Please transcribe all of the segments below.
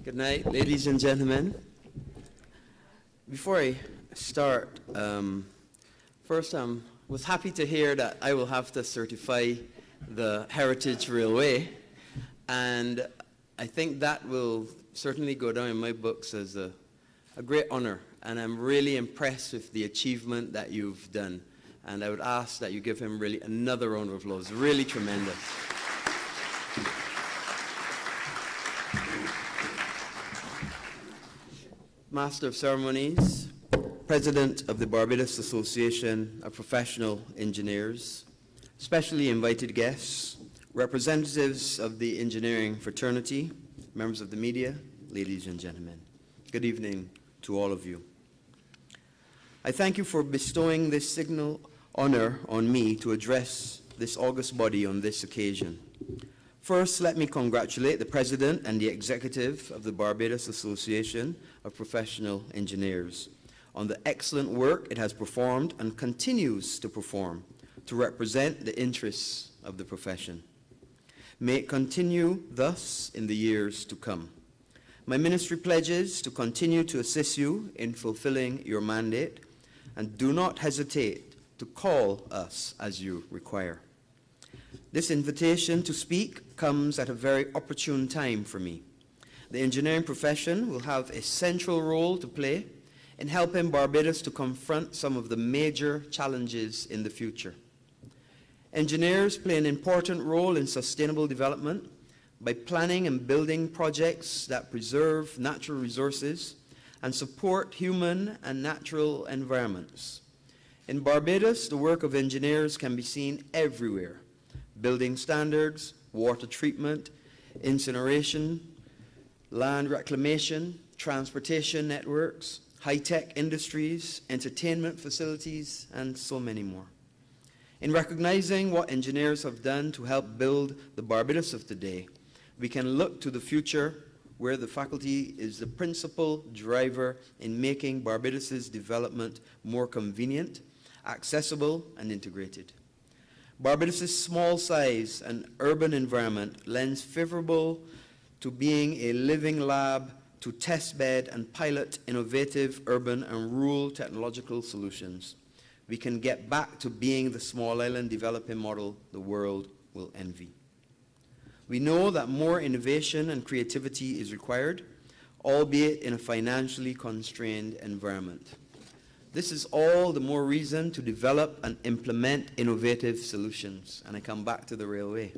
Good night, ladies and gentlemen. Before I start, first I was happy to hear that I will have to certify the Heritage Railway, and I think that will certainly go down in my books as a great honor, and I'm really impressed with the achievement that you've done, and I would ask that you give him really another round of applause. Really tremendous. Master of Ceremonies, President of the Barbados Association of Professional Engineers, specially invited guests, representatives of the engineering fraternity, members of the media, ladies and gentlemen. Good evening to all of you. I thank you for bestowing this signal honor on me to address this august body on this occasion. First, let me congratulate the President and the Executive of the Barbados Association of Professional Engineers on the excellent work it has performed and continues to perform to represent the interests of the profession. May it continue thus in the years to come. My ministry pledges to continue to assist you in fulfilling your mandate, and do not hesitate to call us as you require. This invitation to speak comes at a very opportune time for me. The engineering profession will have a central role to play in helping Barbados to confront some of the major challenges in the future. Engineers play an important role in sustainable development by planning and building projects that preserve natural resources and support human and natural environments. In Barbados, the work of engineers can be seen everywhere: building standards, water treatment, incineration, land reclamation, transportation networks, high-tech industries, entertainment facilities, and so many more. In recognizing what engineers have done to help build the Barbados of today, we can look to the future where the faculty is the principal driver in making Barbados's development more convenient, accessible, and integrated. Barbados's small size and urban environment lends favorable to being a living lab to test bed and pilot innovative urban and rural technological solutions. We can get back to being the small island developing model the world will envy. We know that more innovation and creativity is required, albeit in a financially constrained environment. This is all the more reason to develop and implement innovative solutions, and I come back to the railway.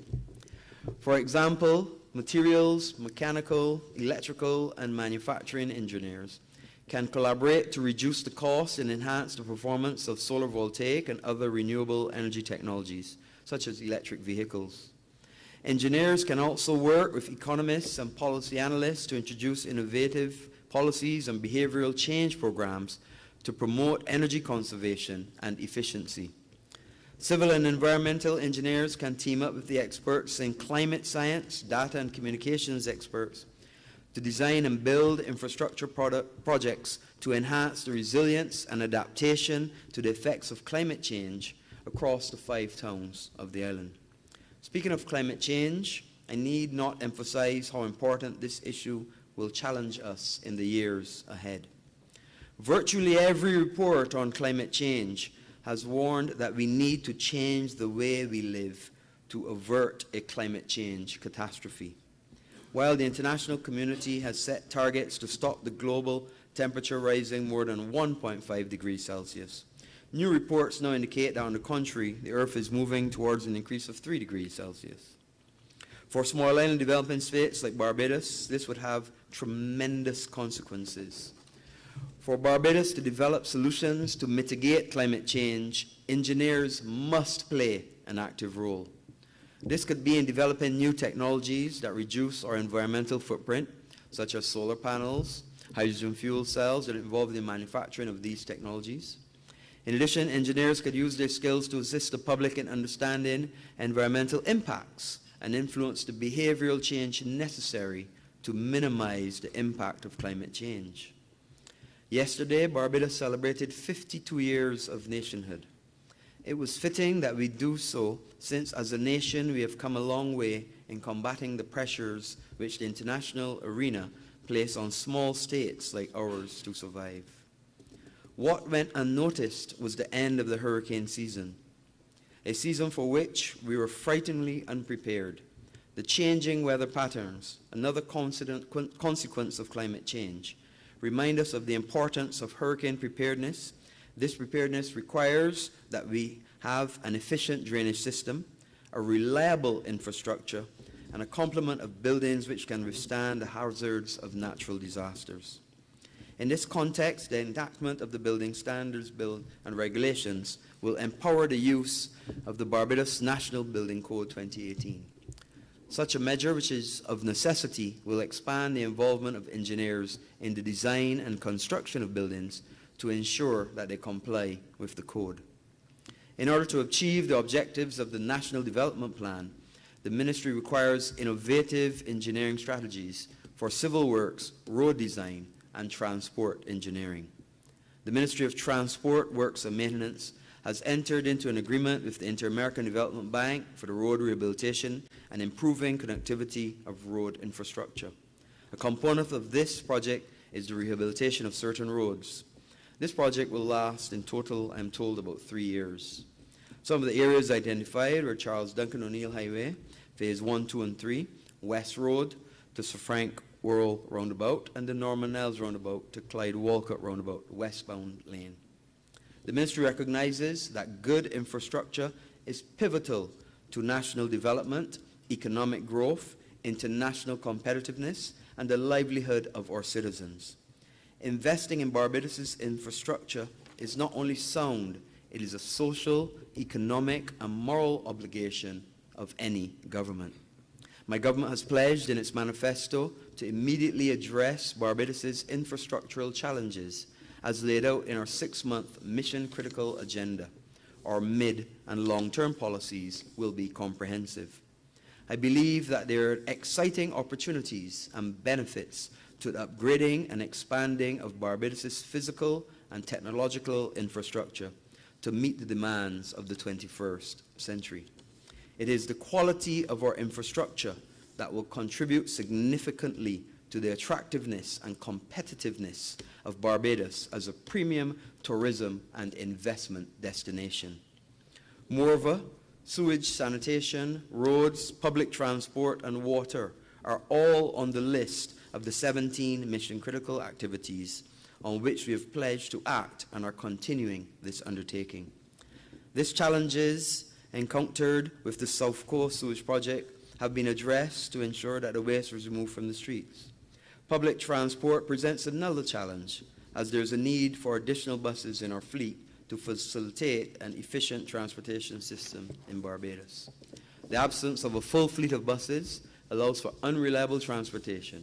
For example, materials, mechanical, electrical, and manufacturing engineers can collaborate to reduce the cost and enhance the performance of solar voltaic and other renewable energy technologies, such as electric vehicles. Engineers can also work with economists and policy analysts to introduce innovative policies and behavioral change programs to promote energy conservation and efficiency. Civil and environmental engineers can team up with the experts in climate science, data and communications experts to design and build infrastructure projects to enhance the resilience and adaptation to the effects of climate change across the 5 towns of the island. Speaking of climate change, I need not emphasize how important this issue will challenge us in the years ahead. Virtually every report on climate change has warned that we need to change the way we live to avert a climate change catastrophe. While the international community has set targets to stop the global temperature rising more than 1.5 degrees Celsius, new reports now indicate that, on the contrary, the Earth is moving towards an increase of 3 degrees Celsius. For small island developing states like Barbados, this would have tremendous consequences. For Barbados to develop solutions to mitigate climate change, engineers must play an active role. This could be in developing new technologies that reduce our environmental footprint, such as solar panels, hydrogen fuel cells that are involved in the manufacturing of these technologies. In addition, engineers could use their skills to assist the public in understanding environmental impacts and influence the behavioral change necessary to minimize the impact of climate change. Yesterday, Barbados celebrated 52 years of nationhood. It was fitting that we do so, since as a nation we have come a long way in combating the pressures which the international arena placed on small states like ours to survive. What went unnoticed was the end of the hurricane season, a season for which we were frighteningly unprepared. The changing weather patterns, another consequence of climate change, remind us of the importance of hurricane preparedness. This preparedness requires that we have an efficient drainage system, a reliable infrastructure, and a complement of buildings which can withstand the hazards of natural disasters. In this context, the enactment of the Building Standards Bill and Regulations will empower the use of the Barbados National Building Code 2018. Such a measure, which is of necessity, will expand the involvement of engineers in the design and construction of buildings to ensure that they comply with the code. In order to achieve the objectives of the National Development Plan, the Ministry requires innovative engineering strategies for civil works, road design, and transport engineering. The Ministry of Transport, Works and Maintenance has entered into an agreement with the Inter-American Development Bank for the road rehabilitation and improving connectivity of road infrastructure. A component of this project is the rehabilitation of certain roads. This project will last in total, I'm told, about 3 years. Some of the areas identified were Charles Duncan O'Neill Highway, Phase 1, 2, and 3, West Road to Sir Frank Worrell Roundabout, and the Norman Nels Roundabout to Clyde Walcott Roundabout, westbound lane. The Ministry recognizes that good infrastructure is pivotal to national development, economic growth, international competitiveness, and the livelihood of our citizens. Investing in Barbados' infrastructure is not only sound, it is a social, economic, and moral obligation of any government. My government has pledged in its manifesto to immediately address Barbados' infrastructural challenges as laid out in our 6-month mission-critical agenda. Our mid- and long-term policies will be comprehensive. I believe that there are exciting opportunities and benefits to the upgrading and expanding of Barbados' physical and technological infrastructure to meet the demands of the 21st century. It is the quality of our infrastructure that will contribute significantly to the attractiveness and competitiveness of Barbados as a premium tourism and investment destination. Moreover, sewage, sanitation, roads, public transport, and water are all on the list of the 17 mission-critical activities on which we have pledged to act and are continuing this undertaking. These challenges encountered with the South Coast Sewage Project have been addressed to ensure that the waste is removed from the streets. Public transport presents another challenge, as there is a need for additional buses in our fleet to facilitate an efficient transportation system in Barbados. The absence of a full fleet of buses allows for unreliable transportation.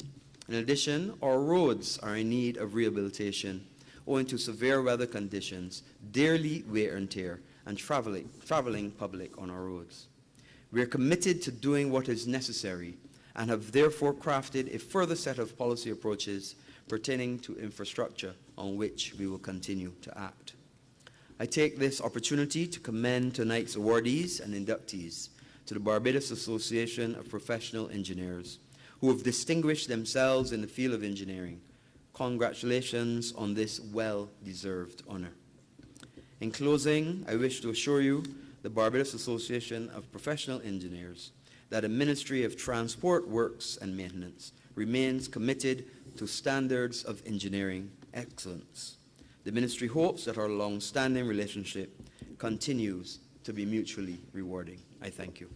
In addition, our roads are in need of rehabilitation owing to severe weather conditions, daily wear and tear, and traveling public on our roads. We are committed to doing what is necessary and have therefore crafted a further set of policy approaches pertaining to infrastructure on which we will continue to act. I take this opportunity to commend tonight's awardees and inductees to the Barbados Association of Professional Engineers, who have distinguished themselves in the field of engineering. Congratulations on this well-deserved honor. In closing, I wish to assure you, the Barbados Association of Professional Engineers, that the Ministry of Transport, Works and Maintenance remains committed to standards of engineering excellence. The Ministry hopes that our long-standing relationship continues to be mutually rewarding. I thank you.